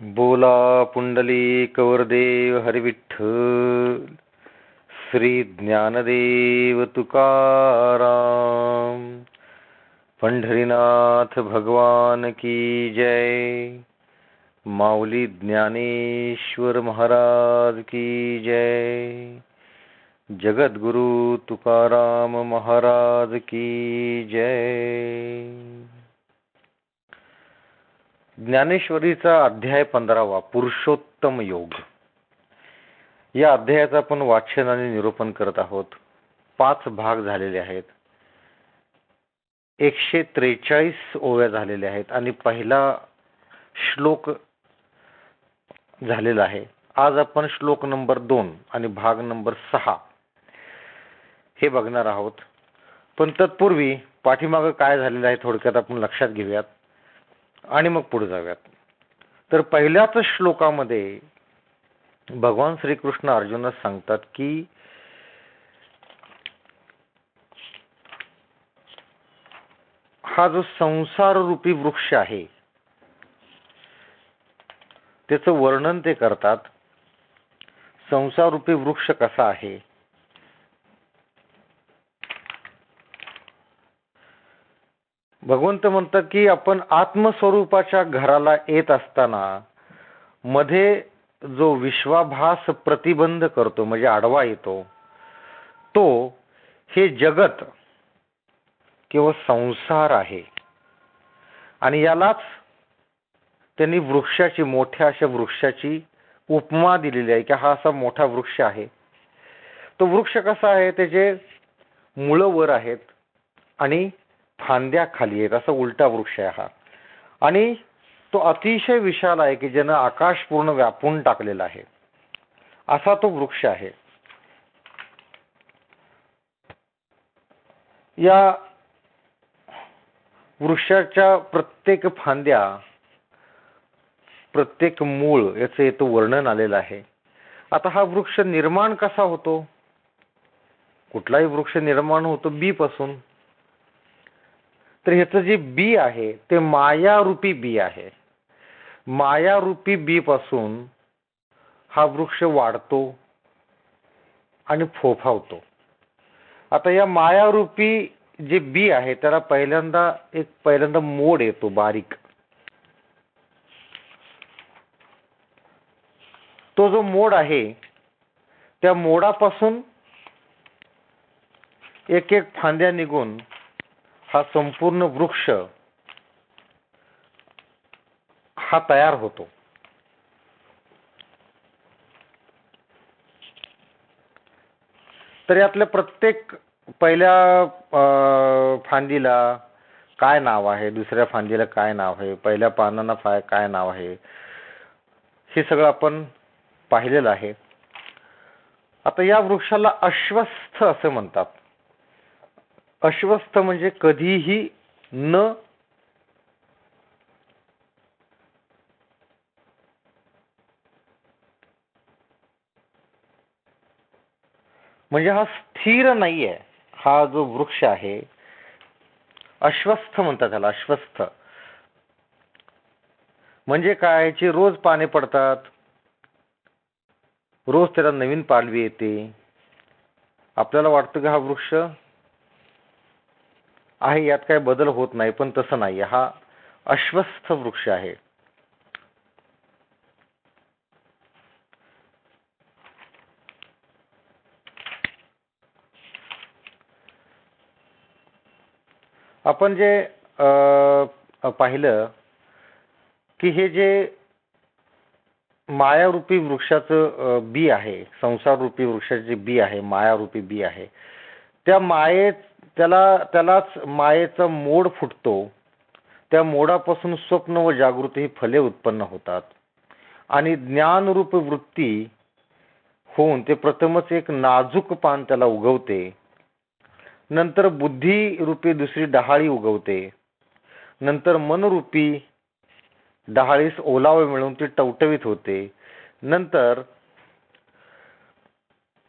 बोला पुंडलिक वरदेव हरिविठ्ठल. श्री ज्ञानदेव तुकाराम. पंढरीनाथ भगवान की जय. माऊली ज्ञानेश्वर महाराज की जय. जगद्गुरु तुकाराम महाराज की जय. ज्ञानेश्वरीचा अध्याय 15वा पुरुषोत्तम योग. या अध्यायाचं आपण वाचन आणि निरूपण करत आहोत. 5 भाग झालेले आहेत. 143 ओव्या झालेल्या आहेत आणि पहिला श्लोक झालेला आहे. आज आपण श्लोक नंबर 2 आणि भाग नंबर 6 हे बघणार आहोत. पण तत्पूर्वी पाठीमागे काय झालेलं आहे थोडक्यात आपण लक्षात घेऊयात आणि मग पुढे जाऊयात. तर पहिल्याच श्लोकामध्ये भगवान श्रीकृष्ण अर्जुनास सांगतात की हा जो संसार रूपी वृक्ष आहे त्याचं वर्णन ते करतात. संसार रूपी वृक्ष कसा आहे, भगवंत म्हणतात की आपण आत्मस्वरूपाच्या घराला येत असताना मध्ये जो विश्वाभास प्रतिबंध करतो म्हणजे आडवा येतो तो हे जगत किंवा संसार आहे. आणि यालाच त्यांनी वृक्षाची, मोठ्या अशा वृक्षाची उपमा दिलेली आहे की हा असा मोठा वृक्ष आहे. तो वृक्ष कसा आहे, त्याचे मुळं वर आहेत आणि फांद्या खाली आहेत, असा उलटा वृक्ष आहे हा. आणि तो अतिशय विशाल आहे की ज्यानं आकाश पूर्ण व्यापून टाकलेला आहे, असा तो वृक्ष आहे. या वृक्षाच्या प्रत्येक फांद्या, प्रत्येक मूळ याचं इथं वर्णन आलेलं आहे. आता हा वृक्ष निर्माण कसा होतो? कुठलाही वृक्ष निर्माण होतो बी पासून. तर ह्याचं जे बी आहे ते मायारूपी बी आहे. मायारूपी बी पासून हा वृक्ष वाढतो आणि फोफावतो. आता या मायारूपी जे बी आहे त्याला पहिल्यांदा मोड येतो बारीक. तो जो मोड आहे त्या मोडापासून एक एक फांद्या निघून हा संपूर्ण वृक्ष हा तयार होतो. तर यातल्या प्रत्येक पहिल्या फांदीला काय नाव आहे, दुसऱ्या फांदीला काय नाव आहे, पहिल्या पानांना काय नाव आहे, हे सगळं आपण पाहिलेलं आहे. आता या वृक्षाला अश्वस्थ असं म्हणतात. अश्वस्थ म्हणजे कधीही न म्हणजे हा स्थिर नाहीये. हा जो वृक्ष आहे अश्वस्थ म्हणतात त्याला. अश्वस्थ म्हणजे काय, जे रोज पाणी पडतात, रोज त्याला नवीन पालवी येते. आपल्याला वाटतं की हा वृक्ष आहे, यात काही बदल होत नाही, पण तसं नाही. हा अश्वस्थ वृक्ष आहे. आपण जे पाहिलं की हे जे मायारूपी वृक्षाचं बी आहे, संसार रूपी वृक्षाचे जे बी आहे, मायारूपी बी आहे, त्या त्यालाच मायेचा मोड फुटतो. त्या मोडापासून स्वप्न व जागृती ही फले उत्पन्न होतात आणि ज्ञानरूप वृत्ती होऊन ते प्रथमच एक नाजूक पान त्याला उगवते. नंतर बुद्धी रूपी दुसरी डहाळी उगवते. नंतर मनरूपी डहाळीस ओलावा मिळून ती टवटवीत होते. नंतर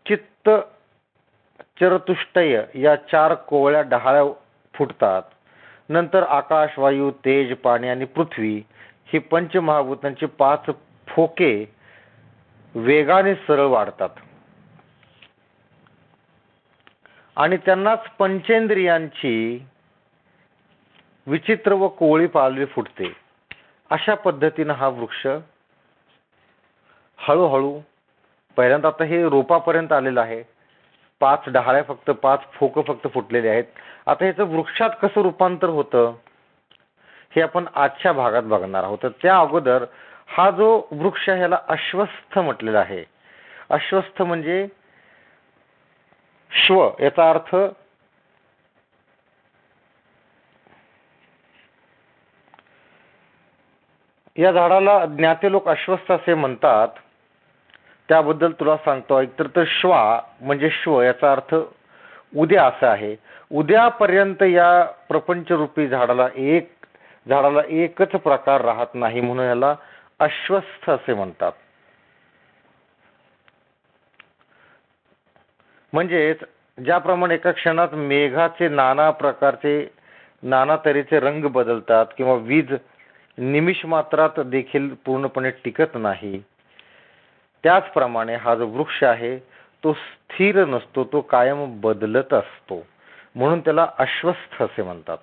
चित्त, चरतुष्टय या 4 कोवळ्या डहाळ्या फुटतात. नंतर आकाश, वायू, तेज, पाणी आणि पृथ्वी ही पंचमहाभूतांची 5 फोके वेगाने सरळ वाढतात आणि त्यांनाच पंचेंद्रियांची विचित्र व कोवळी पालवी फुटते. अशा पद्धतीनं हा वृक्ष हळूहळू पहिल्यांदा आता हे रोपापर्यंत आलेलं आहे. 5 डहाळ्या फक्त 5 फोक फक्त फुटलेले आहेत. आता याचं वृक्षात कसं रूपांतर होतं हे आपण आजच्या भागात बघणार आहोत. तर त्या अगोदर हा जो वृक्ष आहे याला अश्वस्थ म्हटलेला आहे. अश्वस्थ म्हणजे श्व याचा अर्थ या झाडाला ज्ञाते लोक अश्वस्थ असे म्हणतात. त्याबद्दल तुला सांगतो. एकतर तर श्वा म्हणजे श्व याचा अर्थ उद्या असा आहे. उद्यापर्यंत या प्रपंचरूपी झाडाला एकच प्रकार राहत नाही म्हणून याला अश्वस्थ असे म्हणतात. म्हणजेच ज्याप्रमाणे एका क्षणात मेघाचे नाना तऱ्हेचे रंग बदलतात किंवा वीज निमिष मात्रात देखील पूर्णपणे टिकत नाही, त्याचप्रमाणे हा जो वृक्ष आहे तो स्थिर नसतो, तो कायम बदलत असतो म्हणून त्याला अश्वस्थ असे म्हणतात.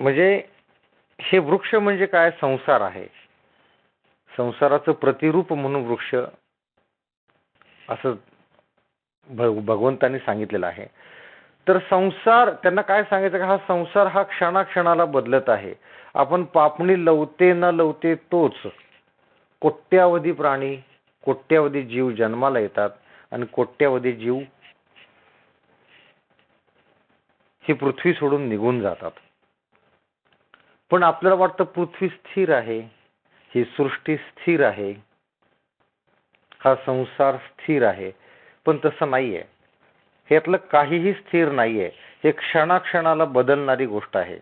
म्हणजे हे वृक्ष म्हणजे काय? संसार आहे. संसाराचं प्रतिरूप म्हणून वृक्ष असं भगवंतांनी सांगितलेलं आहे. तर संसार त्यांना काय सांगायचं का हा संसार हा क्षणाक्षणाला बदलत आहे. आपण पापणी लवते न लवते तोच. कोट्यावधी प्राणी कोट्यावधी जीव जन्माला येतात आणि कोट्यावधी जीव ही पृथ्वी सोडून निघून जातात. पण आपल्याला वाटतं पृथ्वी स्थिर आहे, ही सृष्टी स्थिर आहे, हा संसार स्थिर आहे, पण तसं नाहीये. ह्यातलं काहीही स्थिर नाहीये. हे क्षणाक्षणाला बदलणारी गोष्ट आहे.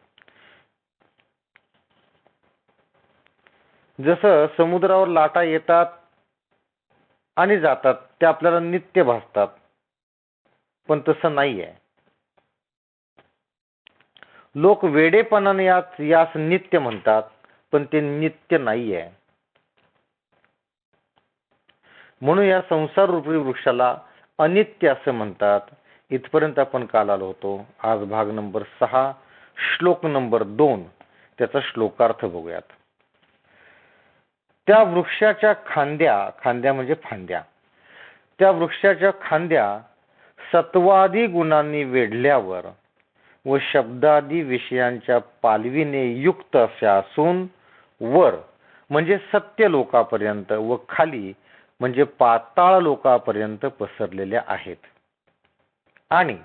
जसं समुद्रावर लाटा येतात आणि जातात, ते आपल्याला नित्य भासतात, पण तसं नाहीये. लोक वेडेपणाने यास नित्य म्हणतात, पण ते नित्य नाहीये. म्हणून या संसार रूपी वृक्षाला अनित्य असं म्हणतात. इथपर्यंत आपण काल आलो होतो. आज भाग नंबर 6 श्लोक नंबर 2 त्याचा श्लोकार्थ बघूयात. त्या वृक्षाच्या खांद्या म्हणजे फांद्या, त्या वृक्षाच्या खांद्या सत्वादी गुणांनी वेढल्यावर व शब्दादी विषयांच्या पालवीने युक्त अशा असून वर म्हणजे सत्य लोकापर्यंत व खाली म्हणजे पाताळ लोकापर्यंत पसरलेल्या आहेत. आणि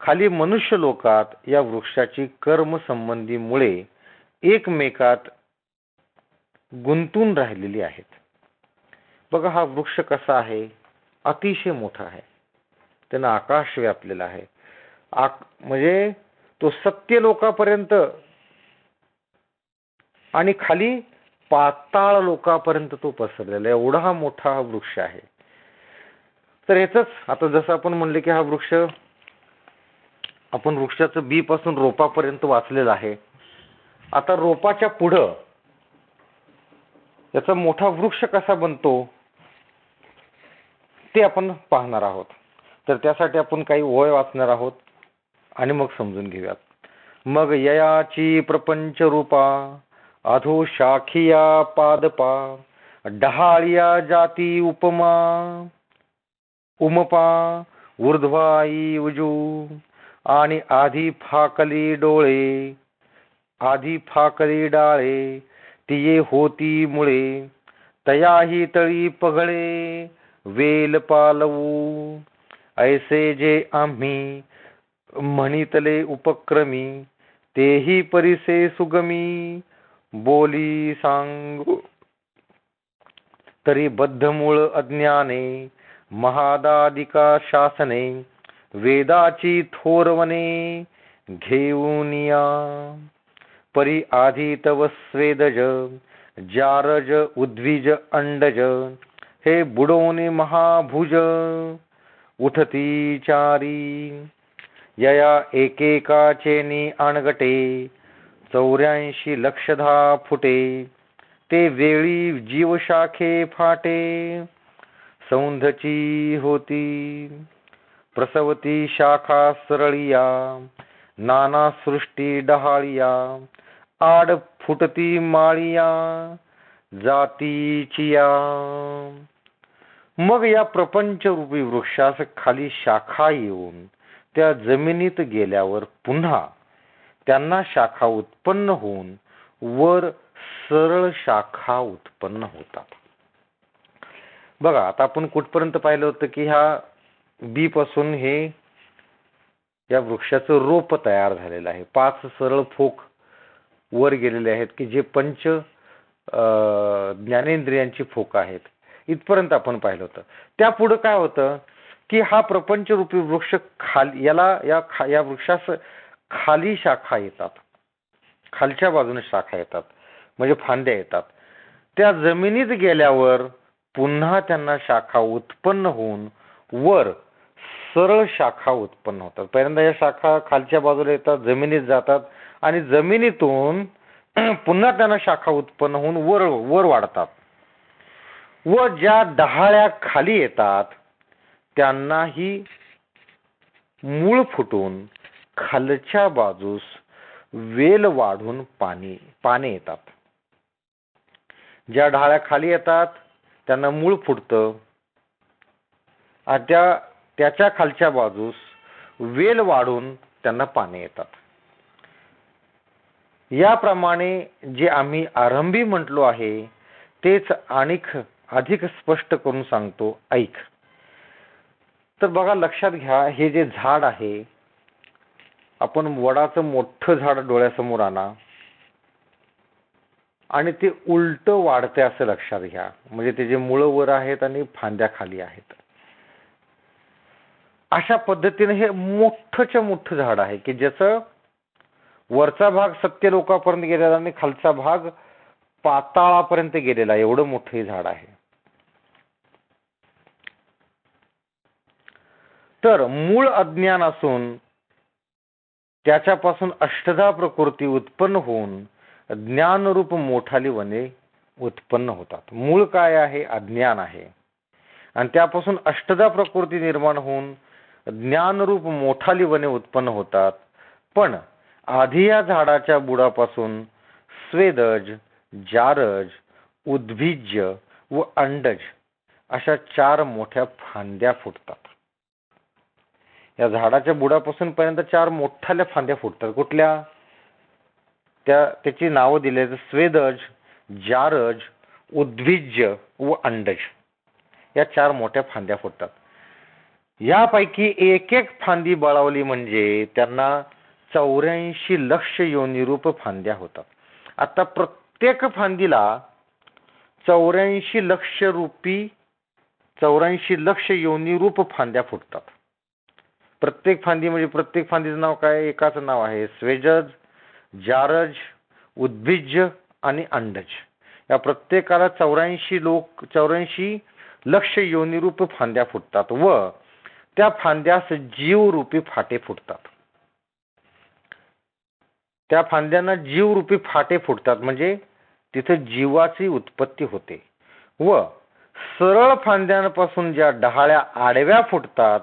खाली मनुष्य लोकात या वृक्षाची कर्म संबंधी मुळे एकमेकात गुंतून राहिलेली आहेत. बघा हा वृक्ष कसा आहे, अतिशय मोठा आहे, त्यानं आकाश व्यापलेला आहे. म्हणजे तो सत्य लोकापर्यंत आणि खाली पाताळ लोकापर्यंत तो पसरलेला आहे. एवढा मोठा हा वृक्ष आहे. तर याच आता जसं आपण म्हणले की हा वृक्ष आपण वृक्षाचं बी पासून रोपापर्यंत वाचलेला आहे. आता रोपाच्या पुढं याचा मोठा वृक्ष कसा बनतो ते आपण पाहणार आहोत. तर त्यासाठी आपण काही ओळ वाचणार आहोत आणि मग समजून घेऊयात. मग ययाची प्रपंच रूपा अधो शाखिया पादपा डहाळिया जाती उमपा ऊर्ध्वाई उजू आणि आधी फाकली डाळे तिये होती मुळे तयाही तळी पगळे वेल पालवू ऐसे जे आम्ही म्हणितले उपक्रमी तेही परिसे सुगमी बोली सांगू तरी बद्धमूळ अज्ञाने महादादिका शासने वेदाची थोरवणे घेऊनिया परी आधी तव स्वेदज जारज उद्विज अंडज हे बुडोने महाभुज उठती चारी यया एकेकाचेनी आणगटे 84 लक्षधा फुटे ते वेळी जीवशाखे फाटे सौंधची होती प्रसवती शाखा सरळिया नाना सृष्टी डहाळिया आड फुटती माळिया जातीचिया. मग या प्रपंचरूपी वृक्षास खाली शाखा येऊन त्या जमिनीत गेल्यावर पुन्हा त्यांना शाखा उत्पन्न होऊन वर सरळ शाखा उत्पन्न होतात. बघा, आता आपण कुठपर्यंत पाहिलं होतं की ह्या बी पासून हे या वृक्षाचं रोप तयार झालेलं आहे. 5 सरळ फोक वर गेलेले आहेत की जे पंच ज्ञानेंद्रियांची फोक आहेत. इथपर्यंत आपण पाहिलं होतं. त्यापुढे काय होतं की हा प्रपंचरूपी वृक्ष खाली या वृक्षास खाली शाखा येतात, खालच्या बाजूने शाखा येतात म्हणजे फांद्या येतात. त्या जमिनीत गेल्यावर पुन्हा त्यांना शाखा उत्पन्न होऊन वर सरळ शाखा उत्पन्न होतात. पहिल्यांदा या शाखा खालच्या बाजूला येतात, जमिनीत जातात आणि जमिनीतून पुन्हा त्यांना शाखा उत्पन्न होऊन वर वाढतात व ज्या डहाळ्या खाली येतात त्यांनाही मूळ फुटून खालच्या बाजूस वेल वाढून पाने येतात. ज्या डहाळ्या खाली येतात त्यांना मूळ फुटतं आणि त्याच्या खालच्या बाजूस वेल वाढून त्यांना पाने येतात. याप्रमाणे जे आम्ही आरंभी म्हटलो आहे तेच अधिक स्पष्ट करून सांगतो, ऐक. तर बघा, लक्षात घ्या, हे जे झाड आहे, आपण वडाचं मोठं झाड डोळ्यासमोर आणा आणि ते उलट वाढते असं लक्षात घ्या. म्हणजे त्याचे मुळं वर आहेत आणि फांद्या खाली आहेत. अशा पद्धतीने हे मोठंच्या मोठं झाड आहे की ज्याचं वरचा भाग सत्यलोकापर्यंत गेलेला आणि खालचा भाग पाताळापर्यंत गेलेला, एवढं मोठं हे झाड आहे. तर मूळ अज्ञान असून त्याच्यापासून अष्टधा प्रकृती उत्पन्न होऊन ज्ञानरूप मोठाली वने उत्पन्न होतात. मूळ काय आहे? अज्ञान आहे. आणि त्यापासून अष्टधा प्रकृती निर्माण होऊन ज्ञानरूप मोठाली वने उत्पन्न होतात. पण आधी या झाडाच्या बुडापासून स्वेदज, जारज, उद्भिज्य व अंडज अशा 4 मोठ्या फांद्या फुटतात. या झाडाच्या बुडापासून पर्यंत 4 मोठ्या फांद्या फुटतात. कुठल्या? त्याची नावं दिली आहेत: स्वेदज, जारज, उद्भिज्य व अंडज. या 4 मोठ्या फांद्या फुटतात. यापैकी एक फांदी बळावली म्हणजे त्यांना 84 लक्ष योनिरूप फांद्या होतात. आता प्रत्येक फांदीला 84 लक्ष योनिरूप फांद्या फुटतात. प्रत्येक फांदी म्हणजे प्रत्येक फांदीचं नाव काय? एकाच नाव आहे: स्वेदज, जारज, उद्भिज्य आणि अंडज. या प्रत्येकाला 84 लक्ष योनिरूप फांद्या फुटतात व त्या फांद्यास जीवरूपी फाटे फुटतात. त्या फांद्यांना जीवरूपी फाटे फुटतात म्हणजे तिथे जीवाची उत्पत्ती होते. व सरळ फांद्यांपासून ज्या डहाळ्या आडव्या फुटतात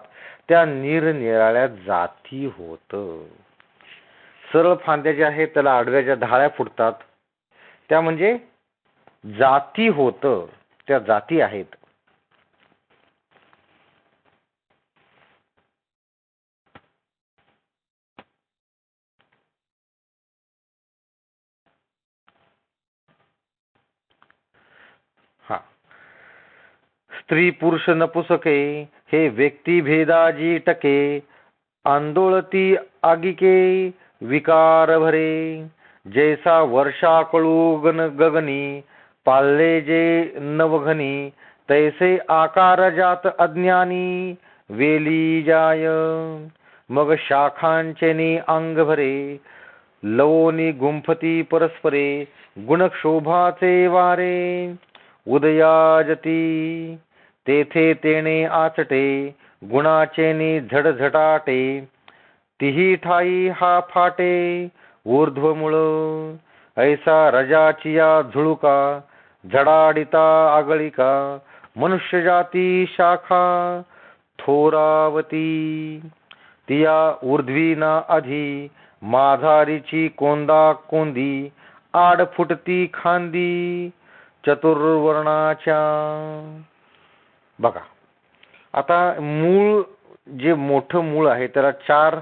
त्या निरनिराळ्या जाती होत. सरळ फांद्या ज्या आहेत त्याला आडव्या ज्या डहाळ्या फुटतात त्या म्हणजे जाती होत, त्या जाती आहेत. स्त्री पुरुष नपुसके हे व्यक्ती भेदाजी टके आंदोळती आगिके विकार भरे जैसा वर्षा कळू गगनी पाळले जे नवघनी तैसे आकार जात अज्ञानी वेली जाय मग शाखांचेनी अंग भरे लवोनी गुंफती परस्परे गुणक्षोभाचे वारे उदयाजती तेथे तेणे आचटे गुणाचेनी झडझटाटे तिही ठाई हा फाटे ऊर्ध्वमूळ, ऐसा रजाचिया झुळुका झडाडिता आगळिका, मनुष्य जाती शाखा थोरावती, तिया ऊर्ध्वी ना आधी माधारीची कोंदा कोंदी, आड फुटती खांदी चतुर्वर्णाच्या. बघा आता मूळ, जे मोठं मूळ आहे त्याला 4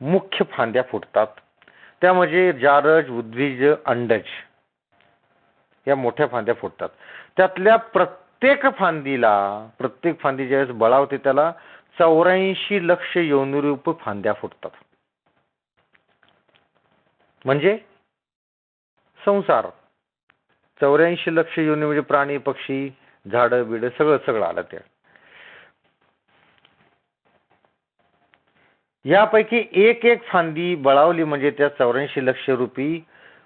मुख्य फांद्या फुटतात. त्या म्हणजे जारज, उद्भिज, अंडज या मोठ्या फांद्या फुटतात. त्यातल्या प्रत्येक फांदी ज्यावेळेस बळावते त्याला 84 लक्ष योनिरूप फांद्या फुटतात. म्हणजे संसार 84 लक्ष योनी म्हणजे प्राणी, पक्षी, झाडं बिड सगळं आलं त्या. यापैकी एक फांदी बळावली म्हणजे त्या 84 लक्ष रूपी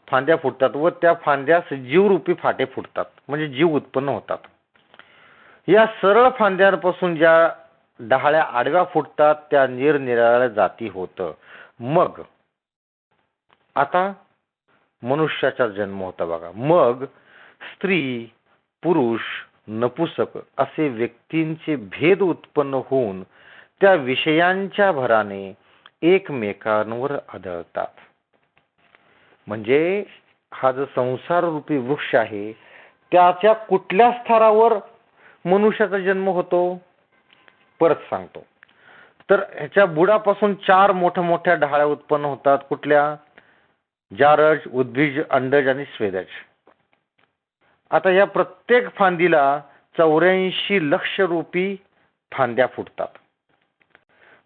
फांद्या फुटतात व त्या फांद्यास जीवरूपी फाटे फुटतात, म्हणजे जीव उत्पन्न होतात. या सरळ फांद्यांपासून ज्या डहाळ्या आडव्या फुटतात त्या निरनिराळ्या जाती होतं. मग आता मनुष्याचा जन्म होता बघा. मग स्त्री, पुरुष, नपुसक असे व्यक्तींचे भेद उत्पन्न होऊन त्या विषयांच्या भराने एकमेकांवर आदळतात. म्हणजे हा जो संसार रूपी वृक्ष आहे त्याच्या कुठल्या स्तरावर मनुष्याचा जन्म होतो परत सांगतो. तर ह्याच्या बुडापासून 4 मोठ्या डहाळ्या उत्पन्न होतात. कुठल्या? जारज, उद्भिज, अंडज आणि स्वेदज. आता या प्रत्येक फांदीला 84 लक्ष रूपी फांद्या फुटतात.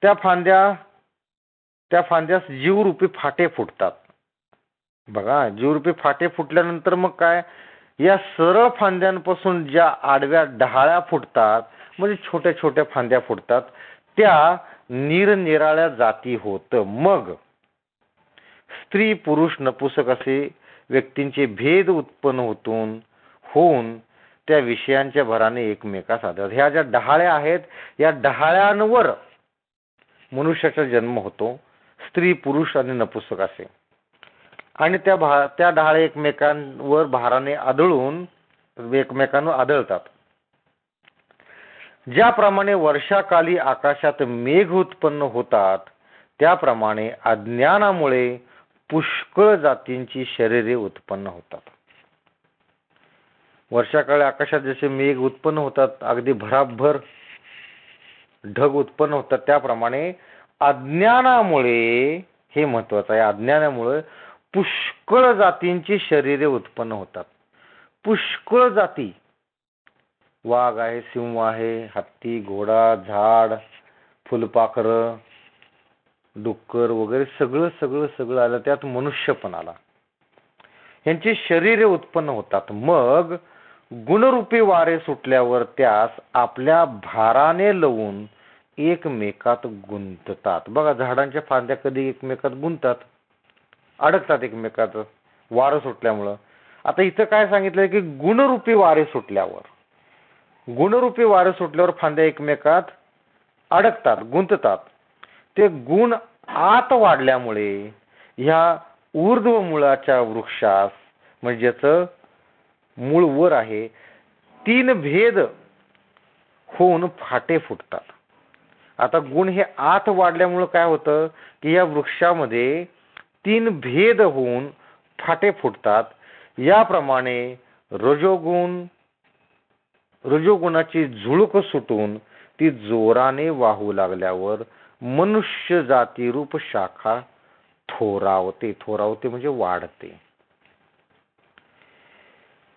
त्या फांद्यास जीवरूपी फाटे फुटतात. बघा जीवरूपी फाटे फुटल्यानंतर मग काय, या सरळ फांद्यांपासून ज्या आडव्या डहाळ्या फुटतात म्हणजे छोट्या फांद्या फुटतात त्या निरनिराळ्या जाती होत. मग स्त्री, पुरुष, नपुसक असे व्यक्तींचे भेद उत्पन्न होऊन त्या विषयांच्या भराने एकमेकास आदळतात. ह्या ज्या डहाळ्या आहेत या डहाळ्यांवर मनुष्याचा जन्म होतो, स्त्री, पुरुष आणि नपुसक असे. आणि त्या डहाळ्या एकमेकांवर भाराने एकमेकांवर आदळतात. ज्याप्रमाणे वर्षाकाली आकाशात मेघ उत्पन्न होतात त्याप्रमाणे अज्ञानामुळे पुष्कळ जातींची शरीरे उत्पन्न होतात. वर्षाकाळी आकाशात जसे मेघ उत्पन्न होतात, अगदी भराभर ढग उत्पन्न होतात, त्याप्रमाणे अज्ञानामुळे, हे महत्वाचं आहे, अज्ञानामुळे पुष्कळ जातींची शरीरे उत्पन्न होतात. पुष्कळ जाती, वाघ आहे, सिंह आहे, हत्ती, घोडा, झाड, फुलपाखरं, डुक्कर वगैरे सगळं आलं. त्यात मनुष्य पण आला. यांची शरीरे उत्पन्न होतात. मग गुणरूपी वारे सुटल्यावर त्यास आपल्या भाराने लावून एकमेकात गुंततात. बघा झाडांच्या फांद्या कधी एकमेकात गुंततात, अडकतात एकमेकात वारं सुटल्यामुळं. आता इथं काय सांगितलंय की गुणरूपी वारे सुटल्यावर फांद्या एकमेकात अडकतात, गुंततात. ते गुण आत वाढल्यामुळे ह्या ऊर्ध्व मुळाच्या वृक्षास, म्हणजे ज्याचं मूळ वर आहे, 3 भेद होऊन फाटे फुटतात. आता गुण हे आत वाढल्यामुळे काय होतं की या वृक्षामध्ये 3 भेद होऊन फाटे फुटतात. याप्रमाणे रजोगुणाची झुळूक सुटून ती जोराने वाहू लागल्यावर मनुष्य जाती रूप शाखा थोरावते म्हणजे वाढते.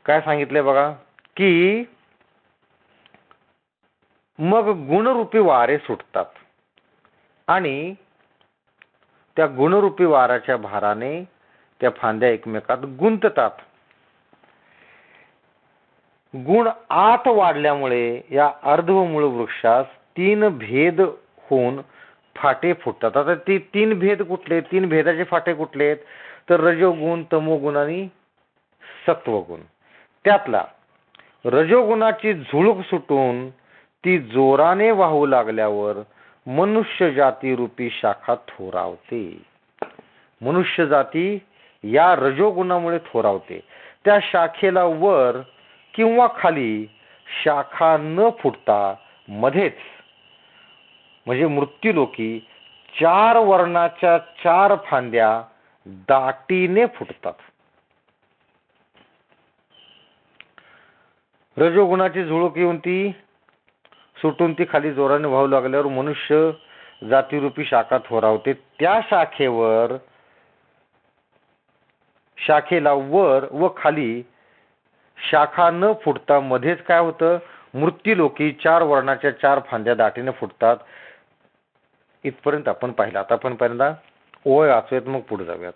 काय सांगितलंय बघा की मग गुणरूपी वारे सुटतात आणि त्या गुणरूपी वाराच्या भाराने त्या फांद्या एकमेकात गुंततात. गुण आत वाढल्यामुळे या अर्धमूळ वृक्षास 3 भेद होऊन फाटे फुटतात. आता ते 3 भेद कुठले, 3 भेदाचे फाटे कुठले आहेत तर रजोगुण, तमोगुण आणि सत्वगुण. त्यातला रजोगुणाची झुळूक सुटून ती जोराने वाहू लागल्यावर मनुष्य जाती रूपी शाखा थोरावते. मनुष्य जाती या रजोगुणामुळे थोरावते. त्या शाखेला वर किंवा खाली शाखा न फुटता मध्येच म्हणजे मृत्यूलोकी 4 वर्णाच्या 4 फांद्या दाटीने फुटतात. रजोगुणाची झुळूक येऊन ती सुटून ती खाली जोराने वाहू लागल्यावर मनुष्य जातीरूपी शाखा थोरावते. त्या शाखेला वर व खाली शाखा न फुटता मध्येच काय होतं, मृत्यूलोकी 4 वर्णाच्या 4 फांद्या दाटीने फुटतात. इथपर्यंत आपण पाहिलं. आता आपण पहिल्यांदा ओळ वाचूयात, मग पुढे जाऊयात.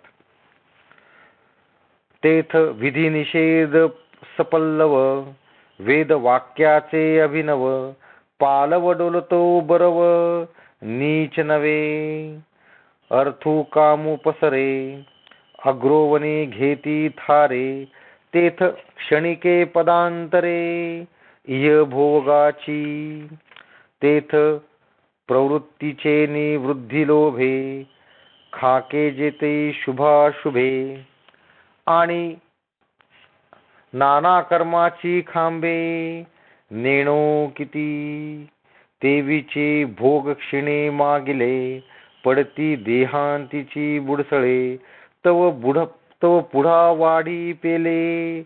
तेथ विधी निषेध सपल्लव, वेद वाक्याचे अभिनव, पालव डोलतो बरव, नीच नवे, अर्थू कामू पसरे, अग्रोवने घेती थारे, तेथ क्षणिके पदांतरे, इह भोगाची, तेथ प्रवृत्तीचे निवृद्धी लोभे, खाके जेते शुभाशुभे, आणि नाना कर्माची खांबे, नेणो किती, तेवीचे भोग क्षिणे मागिले, पडती देहांतीची बुडसळे, तव पुढा वाढी पेले,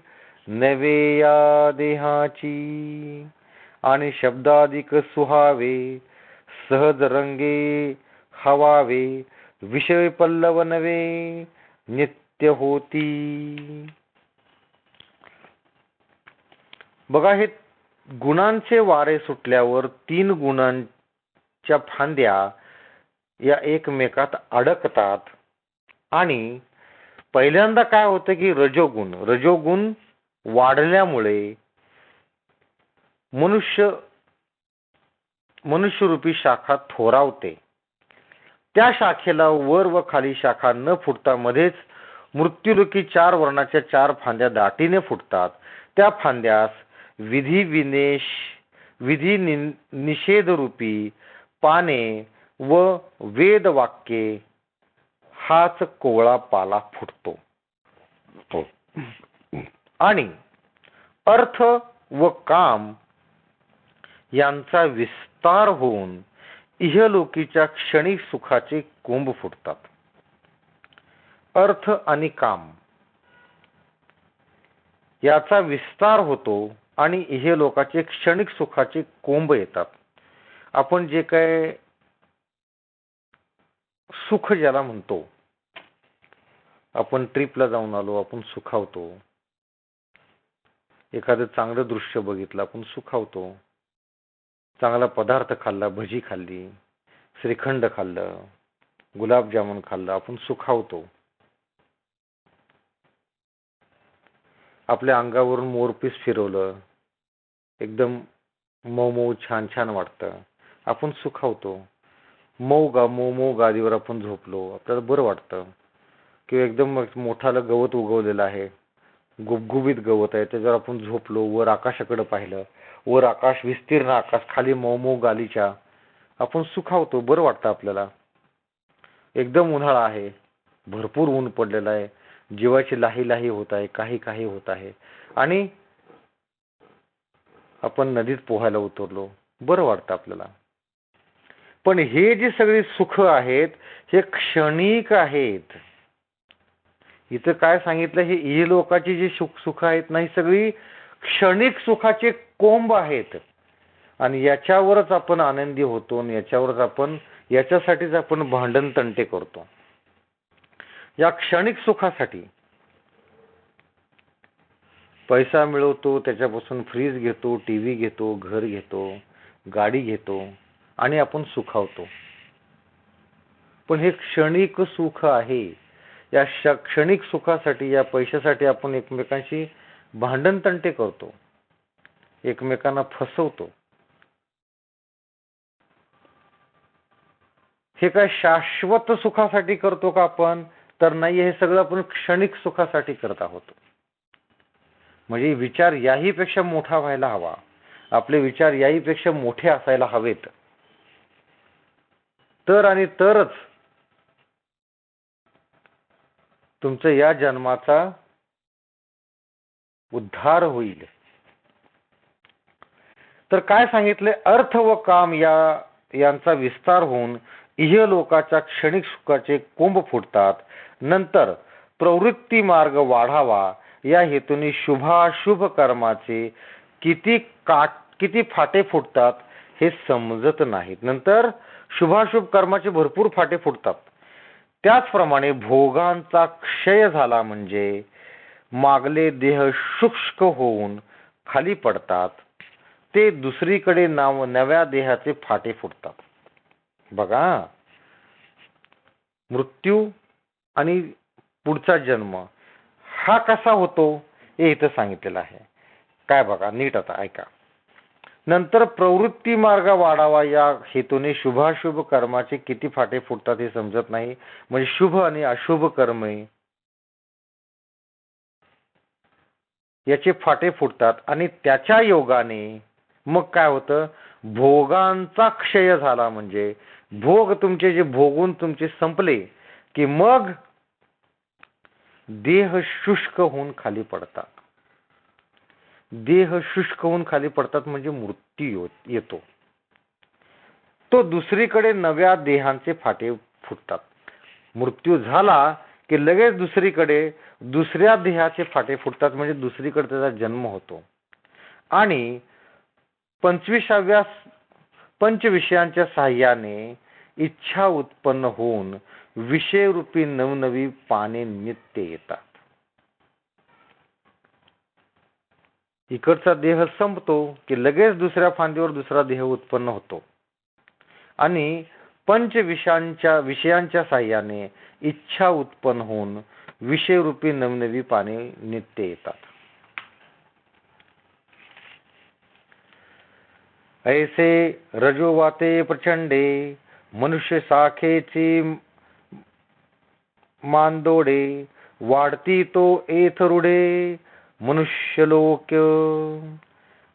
नवे या देहाची, आणि शब्दाधिक सुहावे, सहज रंगे हवावे, विषय पल्लव नवे नित्य होती. बघा, हे गुणांचे वारे सुटल्यावर 3 गुणांच्या फांद्या या एकमेकात अडकतात. आणि पहिल्यांदा काय होतं की रजोगुण वाढल्यामुळे मनुष्यरूपी शाखा थोरावते. त्या शाखेला वर व खाली शाखा न फुटता मध्येच मृत्यूलोकी 4 वर्णाच्या 4 फांद्या दाटीने फुटतात. त्या फांद्यास विधी निषेध रूपी पाने व वेद वाक्ये हाच कोवळा पाला फुटतो. आणि अर्थ व काम यांचा विस्तार होऊन इहलोकीच्या क्षणिक सुखाचे कुंभ फुटतात. अर्थ आणि काम याचा विस्तार होतो आणि इहलोकाचे क्षणिक सुखाचे कोंब येतात. आपण जे काय सुख ज्याला म्हणतो, आपण ट्रिपला जाऊन आलो, आपण सुखावतो. एखादं चांगलं दृश्य बघितलं, आपण सुखावतो. चांगला पदार्थ खाल्ला, भजी खाल्ली, श्रीखंड खाल्लं, गुलाबजामुन खाल्लं, आपण सुखावतो. आपल्या अंगावरून मोरपीस फिरवलं, एकदम मऊ छान छान वाटतं, आपण सुखावतो. मऊ गादीवर आपण झोपलो, आपल्याला बरं वाटतं. किंवा एकदम मोठालं गवत उगवलेलं आहे, गुबगुबीत गवत आहे, त्याच्यावर आपण झोपलो, वर आकाशाकडे पाहिलं, वर आकाश, विस्तीर्ण आकाश, खाली मऊ गालीच्या, आपण सुखावतो, बरं वाटतं आपल्याला. एकदम उन्हाळा आहे, भरपूर ऊन पडलेलं आहे, जीवाची लाही होत आहे, काही होत आहे, आणि आपण नदीत पोहायला उतरलो, बरं वाटतं आपल्याला. पण हे जे सगळे सुख आहेत हे क्षणिक आहेत. इथं काय सांगितलं, हे इहलोकाची जी सुख आहेत ना, ही सगळी क्षणिक सुखाचे कोंब आहेत. आणि याच्यावरच आपण आनंदी होतो, याच्यासाठीच आपण भांडण तंटे करतो. या क्षणिक सुखासाठी पैसा मिळवतो, त्याच्यापासून फ्रीज घेतो, टीव्ही घेतो, घर घेतो, गाडी घेतो, आणि आपण सुखावतो. पण हे क्षणिक सुख आहे. या क्षणिक सुखासाठी, या पैशासाठी आपण एकमेकांशी भांडण तंटे करतो, एकमेकांना फसवतो. हे काय शाश्वत सुखासाठी करतो का आपण? तर नाही, हे सगळं आपण क्षणिक सुखासाठी करत आहोत. म्हणजे विचार याही पेक्षा मोठा व्हायला हवा, आपले विचार याही पेक्षा मोठे असायला हवेत. तर आणि तरच तुमचं या जन्माचा उद्धार होईल. तर काय सांगितले, अर्थ व काम यांचा विस्तार होऊन इहलोकाच्या क्षणिक सुखाचे कुंभ फुटतात. नंतर प्रवृत्ती मार्ग वाढावा या हेतूने शुभाशुभ कर्माचे किती फाटे फुटतात हे समजत नाहीत. नंतर शुभाशुभ कर्माचे भरपूर फाटे फुटतात. त्याचप्रमाणे भोगांचा क्षय झाला म्हणजे मागले देह शुष्क होऊन खाली पडतात. ते दुसरीकडे नव्या देहाचे फाटे फुटतात. बघा, मृत्यू आणि पुढचा जन्म हा कसा होतो हे इथं सांगितलेलं आहे. काय बघा नीट, आता ऐका. नंतर प्रवृत्ती मार्ग वाढावा या हेतूने शुभाशुभ कर्माचे किती फाटे फुटतात हे समजत नाही. म्हणजे शुभ आणि अशुभ कर्मे याचे फाटे फुटतात आणि त्याच्या योगाने मग काय होतं, भोगांचा क्षय झाला म्हणजे भोग तुमचे जे भोगून तुमचे संपले की मग देह शुष्क होऊन खाली पडतात. देह शुष्क होऊन खाली पडतात म्हणजे मृत्यू येतो. तो दुसरीकडे नव्या देहांचे फाटे फुटतात. मृत्यू झाला की लगेच दुसरीकडे दुसऱ्या देहाचे फाटे फुटतात म्हणजे दुसरीकडे त्याचा जन्म होतो. आणि 25व्या पंचविषयांच्या साह्याने इच्छा उत्पन्न होऊन विषयरूपी नवनवी पाने नित्य येतात. इकडचा देह संपतो की लगेच दुसऱ्या फांदीवर दुसरा देह उत्पन्न होतो आणि विषयांच्या साह्याने इच्छा उत्पन्न होऊन विषयरूपी नवनवी पाने नित्य येतात. ऐसे रजोवाते प्रचंडे मनुष्य साखेची मांदोडे वाढती तो एथरुडे मनुष्यलोक.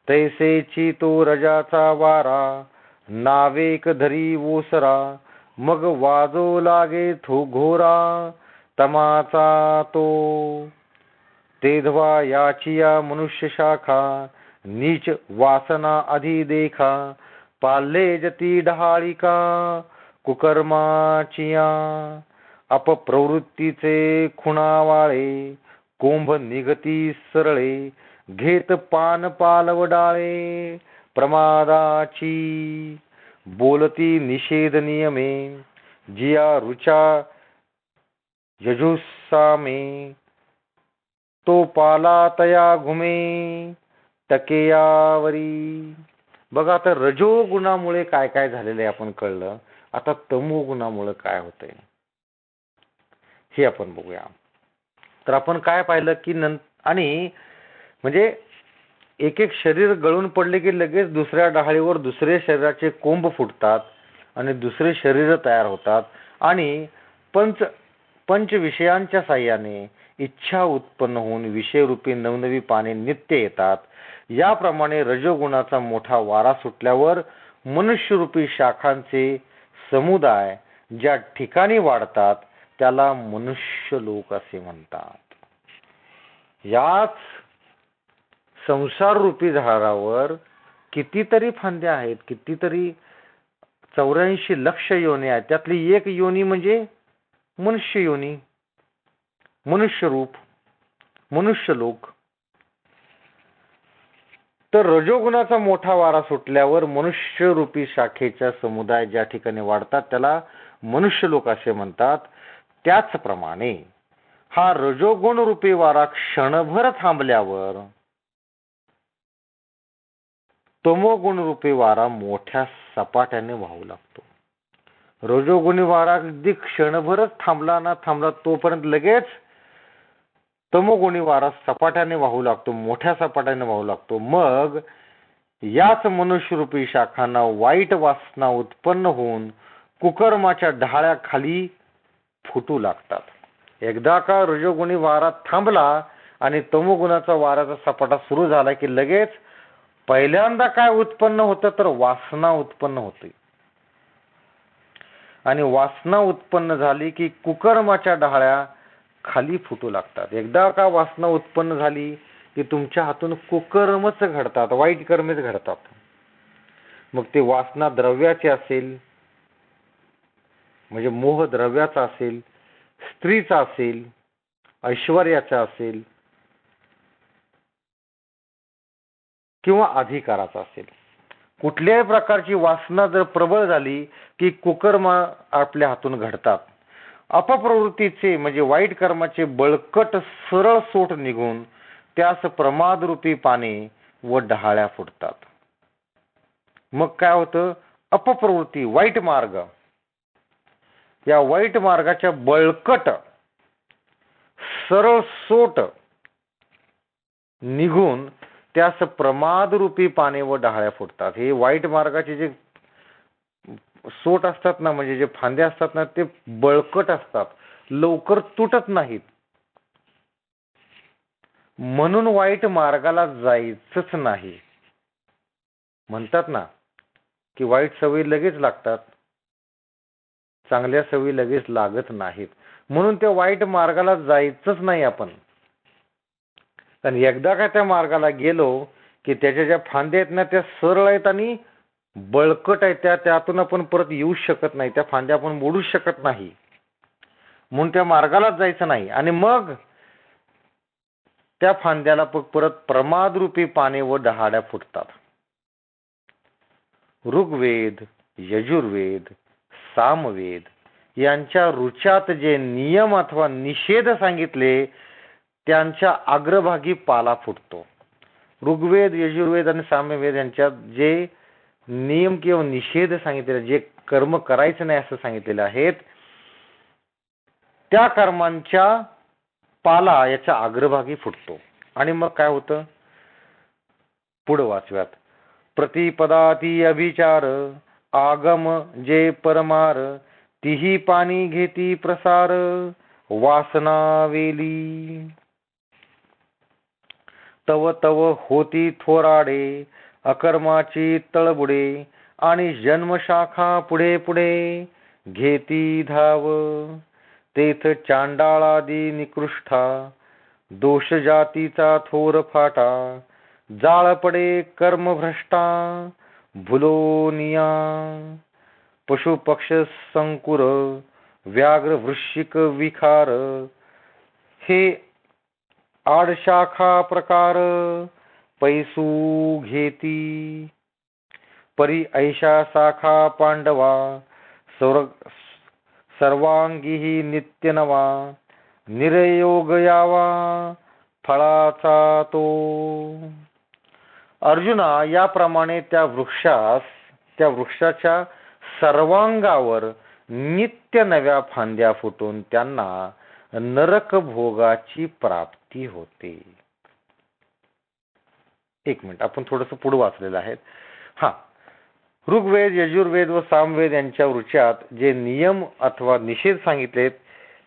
तैसेची तो रजाचा वारा नावेक धरी ओसरा मग वाजो लागे थो घोरा तमाचा तो. तेधवा याचिया मनुष्य शाखा नीच वासना आधी देखा पाल्ले जती डहाळिका कुकर्माचिया. अपप्रवृत्तीचे खुणावाळे कुंभ निगती सरळे घेत पान पालव डाळे प्रमादाची. बोलती निषेध नियमे जिया रुचा यजुसामे तो पाला तया घुमे टकेयावरी. बघा, आता रजोगुणामुळे काय काय झालेलं आहे आपण कळलं. आता तमोगुणामुळे काय होतंय हे आपण बघूया. तर आपण काय पाहिलं की आणि म्हणजे एक एक शरीर गळून पडले की लगेच दुसऱ्या डहाळीवर दुसरे शरीराचे कोंब फुटतात आणि दुसरे शरीर तयार होतात आणि पंच विषयांच्या साह्याने इच्छा उत्पन्न होऊन विषयरूपी नवनवी पाने नित्य येतात. याप्रमाणे रजोगुणाचा मोठा वारा सुटल्यावर मनुष्यरूपी शाखांचे समुदाय ज्या ठिकाणी वाढतात त्याला मनुष्य लोक असे म्हणतात. याच संसार रूपी झाडावर कितीतरी फांद्या आहेत, कितीतरी 84 लक्ष योनी आहेत. त्यातली एक योनी म्हणजे मनुष्य योनी, मनुष्य रूप, मनुष्य लोक. तर रजोगुणाचा मोठा वारा सुटल्यावर मनुष्य रूपी शाखेच्या समुदाय ज्या ठिकाणी वाढतात त्याला मनुष्य लोक असे म्हणतात. त्याचप्रमाणे हा रजोगुण रूपी वारा क्षणभर थांबल्यावर तमोगुण रूपी वारा मोठ्या सपाट्याने वाहू लागतो. रजोगुणी वारा अगदी क्षणभरच थांबला ना थांबला तोपर्यंत लगेच तमोगुणी वारा सपाट्याने वाहू लागतो, मोठ्या सपाट्याने वाहू लागतो. मग याच मनुष्यरूपी शाखांना वाईट वासना उत्पन्न होऊन कुकर्माच्या ढाळ्या खाली फुटू लागतात. एकदा का रजोगुणी वारा थांबला आणि तमोगुणाचा वाऱ्याचा सपाटा सुरू झाला की लगेच पहिल्यांदा काय उत्पन्न होतं तर वासना उत्पन्न होते. आणि वासना उत्पन्न झाली की कुकर्माच्या डहाळ्या खाली फुटू लागतात. एकदा का वासना उत्पन्न झाली की तुमच्या हातून कुकर्मच घडतात, वाईट कर्मेच घडतात. मग ते वासना द्रव्याचे असेल म्हणजे मोह द्रव्याचा असेल, स्त्रीचा असेल, ऐश्वर्याचा असेल किंवा अधिकाराचा असेल. कुठल्याही प्रकारची वासना जर प्रबळ झाली की कुकर्म आपल्या हातून घडतात. अपप्रवृत्तीचे म्हणजे वाईट कर्माचे बळकट सरळ सोट निघून त्यास प्रमादरूपी पाने व डहाळ्या फुटतात. मग काय होतं? अपप्रवृत्ती, वाईट मार्ग, या वाईट मार्गाच्या बळकट सरळ सोट निघून त्यास प्रमादरूपी पाने व डहाळ्या फुटतात. हे वाईट मार्गाचे जे सोट असतात ना, म्हणजे जे फांदे असतात ना, ते बळकट असतात, लवकर तुटत नाहीत. म्हणून वाईट मार्गाला जायचंच नाही. म्हणतात ना की वाईट सवयी लगेच लागतात, चांगल्या सवयी लगेच लागत नाहीत. म्हणून त्या वाईट मार्गाला जायचंच नाही आपण. कारण एकदा का त्या मार्गाला गेलो की त्याच्या ज्या फांद्या आहेत ना, त्या सरळ आहेत आणि बळकट आहेत. त्यातून आपण परत येऊ शकत नाही, त्या फांद्या आपण मोडू शकत नाही. म्हणून त्या मार्गालाच जायचं नाही. आणि मग त्या फांद्याला परत प्रमादरूपी पाने व डहाळ्या फुटतात. ऋग्वेद, यजुर्वेद, सामवेद यांच्या ऋचात जे नियम अथवा निषेध सांगितले त्यांच्या अग्रभागी पाला फुटतो. ऋग्वेद, यजुर्वेद आणि सामवेद यांच्यात जे नियम किंवा निषेध सांगितलेले, जे कर्म करायचं नाही असं सांगितलेलं आहेत, त्या कर्मांच्या पाला याच्या अग्रभागी फुटतो. आणि मग काय होतं? पुढे वाचूयात. प्रतिपदाती अभिचार आगम जे परमार तिही पाणी घेती प्रसार वासना वेली. तव तव होती थोराडे अकर्माची तळबुडे आणि जन्मशाखा पुढे पुढे घेती धाव. तेथ चांडाळादी निकृष्ठा दोष जातीचा थोर फाटा जाळ पडे कर्मभ्रष्टा भुलोनिया. पशु पक्ष संकुर व्याघ्र वृश्चिक विखार हे आडशाखा प्रकार पैसू घेती. परी ऐशा शाखा पांडवा सर्वांगी नित्य नवा निरयोग यावा फळाचा तो. अर्जुना, याप्रमाणे त्या वृक्षाच्या सर्वांगावर नित्य नव्या फांद्या फुटून त्यांना नरक भोगाची प्राप्ती होते. एक मिनिट, आपण थोडस पुढे वाचलेलं आहे. ऋग्वेद, यजुर्वेद व सामवेद यांच्या वृक्षात जे नियम अथवा निषेध सांगितलेत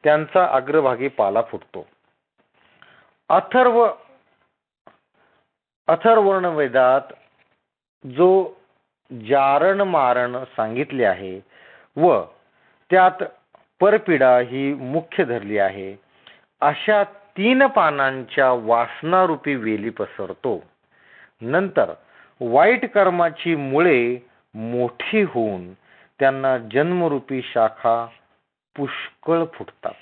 त्यांचा अग्रभागी पाला फुटतो. अथर्वण वेदात जो जारण मारण सांगितले आहे व त्यात परपीडा ही मुख्य धरली आहे, अशा 3 पानांच्या वासनारूपी वेली पसरतो. नंतर वाईट कर्माची मुळे मोठी होऊन त्यांना जन्मरूपी शाखा पुष्कळ फुटतात.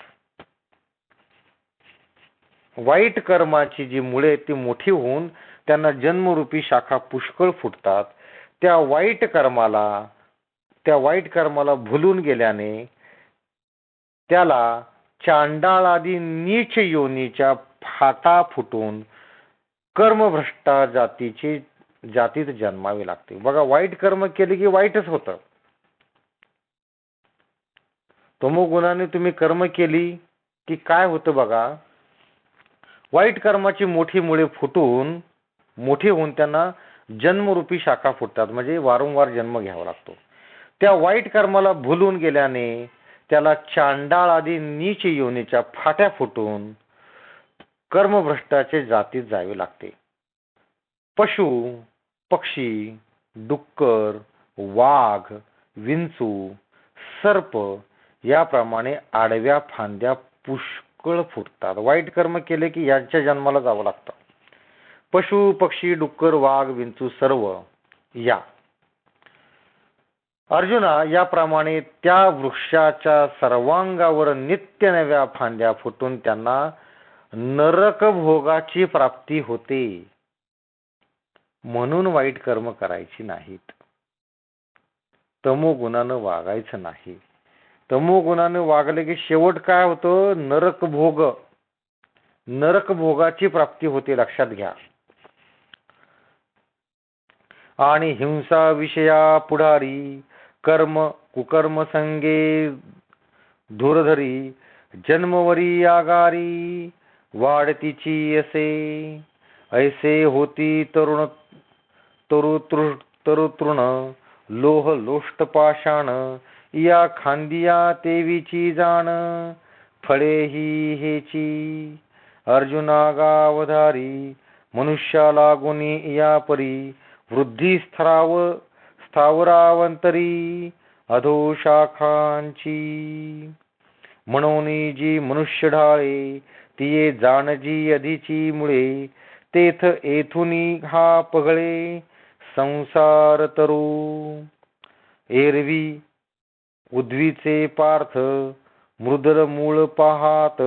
वाईट कर्माची जी मुळे ती मोठी होऊन त्यांना जन्मरूपी शाखा पुष्कळ फुटतात. त्या वाईट कर्माला भुलून गेल्याने त्याला चांडाळादी नीच योनीच्या फाटा फुटून कर्मभ्रष्टा जातीत जन्मावे लागते. बघा, वाईट कर्म केले की वाईटच होतं. तमोगुणाने तुम्ही कर्म केली की काय होतं बघा, वाईट कर्माची मोठी मुळे मोठी होऊन त्यांना जन्मरूपी शाखा फुटतात, म्हणजे वारंवार जन्म घ्यावा लागतो. त्या वाईट कर्माला भुलून गेल्याने त्याला चांडाळ आदी नीच योनीच्या फाट्या फुटून कर्मभ्रष्टाचे जातीत जावे लागते. पशु, पक्षी, डुक्कर, वाघ, विंचू, सर्प याप्रमाणे आडव्या फांद्या पुष्कळ फुटतात. वाईट कर्म केले की यांच्या जन्माला जावं लागतं. पशु पक्षी डुक्कर वाघ विंचू सर्व या. अर्जुना, याप्रमाणे त्या वृक्षाच्या सर्वांगावर नित्य नव्या फांद्या फुटून त्यांना नरक भोगाची प्राप्ती होते. म्हणून वाईट कर्म करायची नाहीत. तमोगुणानं वागायचं नाही. तमोगुणानं वागले की शेवट काय होतं? नरक भोग, नरक भोगाची प्राप्ती होते. लक्षात घ्या. आणि हिंसा विषया पुढारी कर्म कुकर्म संगे धुरधरी जन्मवरी आगारी वाढतीची असे. ऐसे होती तरुतृण लोह लोष्ट पाषाण या खांदिया तेवीची जाण फळे ही हेची. अर्जुना गावधारी मनुष्या लागुनी या परी वृद्धी स्थावरावंतरी अधो शाखांची. म्हणून जी मनुष्य ढाळे तिये जाणजी अधिची मुळे तेथ येथुनी हा पगळे संसार तरू. एरवी उद्वीचे पार्थ मृदर मूळ पाहात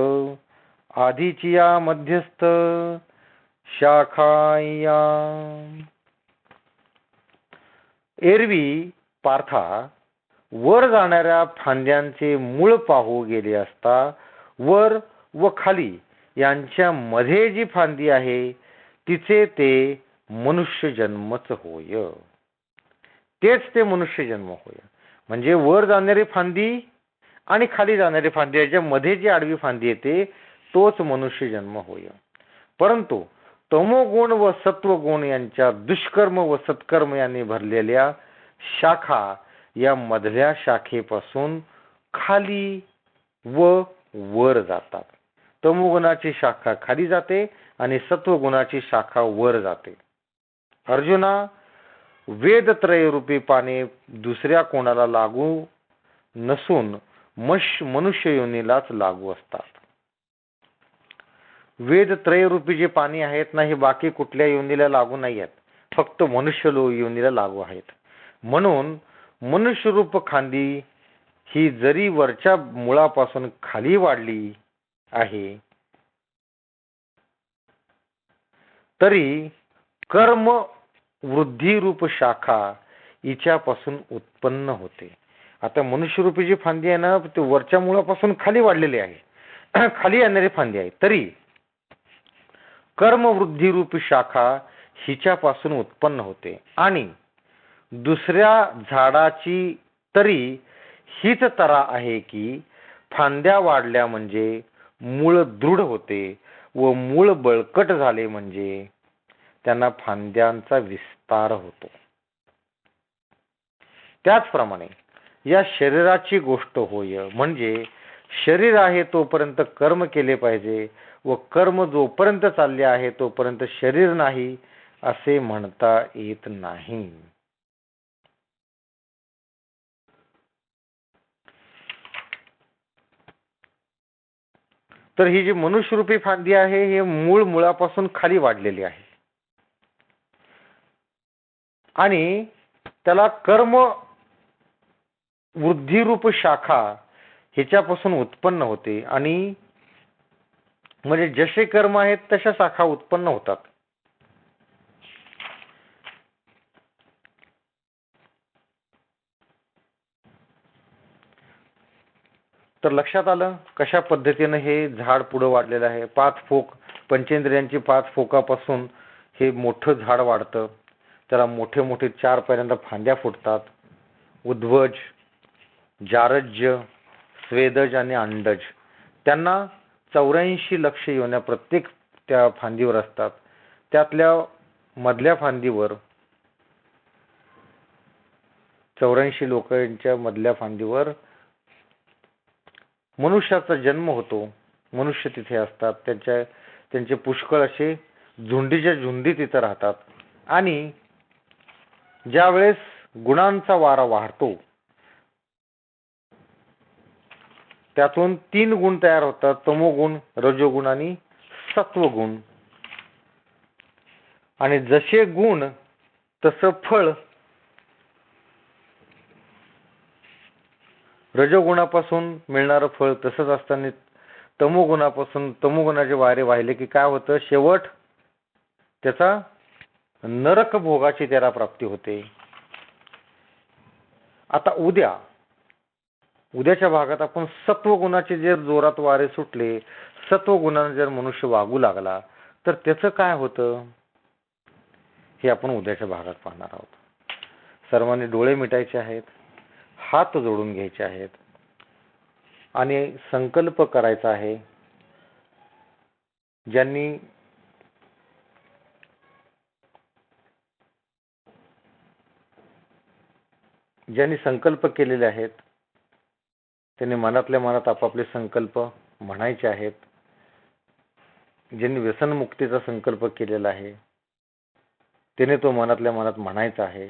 आधीची या मध्यस्थ शाखाया. एरवी पार्था वर जाणाऱ्या फांद्यांचे मूळ पाहू गेले असता वर व खाली यांच्या मध्ये जी फांदी आहे तिचे ते मनुष्य जन्मच होय. तेच ते मनुष्य जन्म होय. म्हणजे वर जाणारी फांदी आणि खाली जाणारी फांदी याच्या मध्ये जी आडवी फांदी येते तोच मनुष्य जन्म होय. परंतु तमोगुण व सत्वगुण यांच्या दुष्कर्म व सत्कर्म यांनी भरलेल्या शाखा या मधल्या शाखेपासून खाली व वर जातात. तमोगुणाची शाखा खाली जाते आणि सत्वगुणाची शाखा वर जाते. अर्जुना, वेदत्रय रूपी पाने दुसऱ्या कोणाला लागू नसून मनुष्य योनीलाच लागू असतात. वेदत्रय रूपी जे पाणी आहेत ना, हे बाकी कुठल्या योनीला लागू नाही आहेत, फक्त मनुष्य योनीला लागू आहेत. म्हणून मनुष्यरूप खांदी ही जरी वरच्या मुळापासून खाली वाढली आहे तरी कर्म वृद्धी रूप शाखा हिच्यापासून उत्पन्न होते. आता मनुष्यरूपी जी फांदी आहे ना, ते वरच्या मुळापासून खाली वाढलेली आहे, खाली येणारी फांदी आहे. तरी कर्मवृद्धी रूप शाखा हिच्यापासून उत्पन्न होते. आणि दुसऱ्या झाडाची तरी हीच तरा आहे की फांद्या वाढल्या म्हणजे मूळ दृढ होते व मूळ बळकट झाले म्हणजे त्यांना फांद्यांचा विस्तार होतो. त्याचप्रमाणे या शरीराची गोष्ट होय. म्हणजे शरीर आहे तोपर्यंत कर्म केले पाहिजे व कर्म जोपर्यंत चालले आहे तोपर्यंत शरीर नाही असे म्हणता येत नाही. तर ही जी मनुष्यरूपी फांदी आहे हे मुळापासून खाली वाढलेली आहे आणि त्याला कर्म वृद्धिरूप शाखा ह्याच्यापासून उत्पन्न होते. आणि म्हणजे जसे कर्म आहेत तशा शाखा उत्पन्न होतात. तर लक्षात आलं कशा पद्धतीने हे झाड पुढे वाढलेलं आहे. 5 फोक पंचेंद्रियांची 5 फोकापासून हे मोठं झाड वाढतं. त्याला मोठे मोठे 4 पहिल्यांदा फांद्या फुटतात. उद्वज, जारज्य, स्वेदज आणि अंडज, त्यांना 84 लक्ष योन्या प्रत्येक त्या फांदीवर असतात. त्यातल्या मधल्या फांदीवर 84 लोकांच्या मधल्या फांदीवर मनुष्याचा जन्म होतो. मनुष्य तिथे असतात. त्यांचे पुष्कळ असे झुंडीच्या झुंडी तिथे राहतात. आणि ज्या वेळेस गुणांचा वारा वाहतो त्यातून 3 गुण तयार होतात, तमोगुण, रजोगुण आणि सत्वगुण. आणि जसे गुण तसं फळ. रजोगुणापासून मिळणारं फळ तसंच असताना तमोगुणापासून तमोगुणाचे वारे वाहिले की काय होतं, शेवट त्याचा नरक भोगाची त्याला प्राप्ती होते. आता उद्याच्या भागात आपण सत्वगुणाचे जे जोरात वारे सुटले, सत्वगुणाने जर मनुष्य वागू लागला तर त्याचं काय होतं हे आपण उद्याच्या भागात पाहणार आहोत. सर्वांनी डोळे मिटायचे आहेत, हात जोडून घ्यायचे आहेत आणि संकल्प करायचा आहे. ज्यांनी संकल्प केलेले आहेत त्यांनी मनातल्या मनात आपापले संकल्प म्हणायचे आहेत. ज्यांनी व्यसनमुक्तीचा संकल्प केलेला आहे त्याने तो मनातल्या मनात म्हणायचा आहे.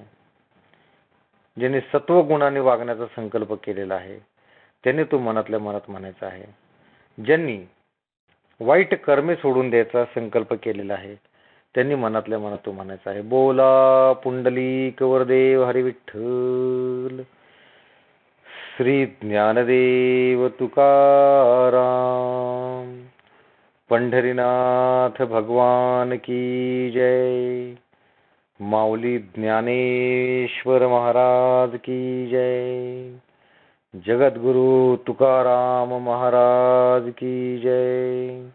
ज्यांनी सत्वगुणाने वागण्याचा संकल्प केलेला आहे त्याने तो मनातल्या मनात म्हणायचा आहे. ज्यांनी वाईट कर्मे सोडून द्यायचा संकल्प केलेला आहे त्यांनी मनातल्या मनात तो म्हणायचा आहे. बोला पुंडलिक वरदेव हरी विठ्ठल. श्री ज्ञानदेव तुकाराम. पंढरीनाथ भगवान की जय. माऊली ज्ञानेश्वर महाराज की जय. जगद्गुरु तुकाराम महाराज की जय.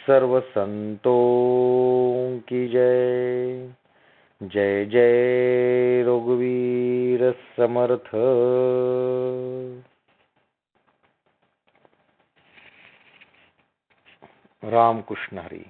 सर्व संतों की जय. जय जय रघुवीर समर्थ. रामकृष्ण हरी.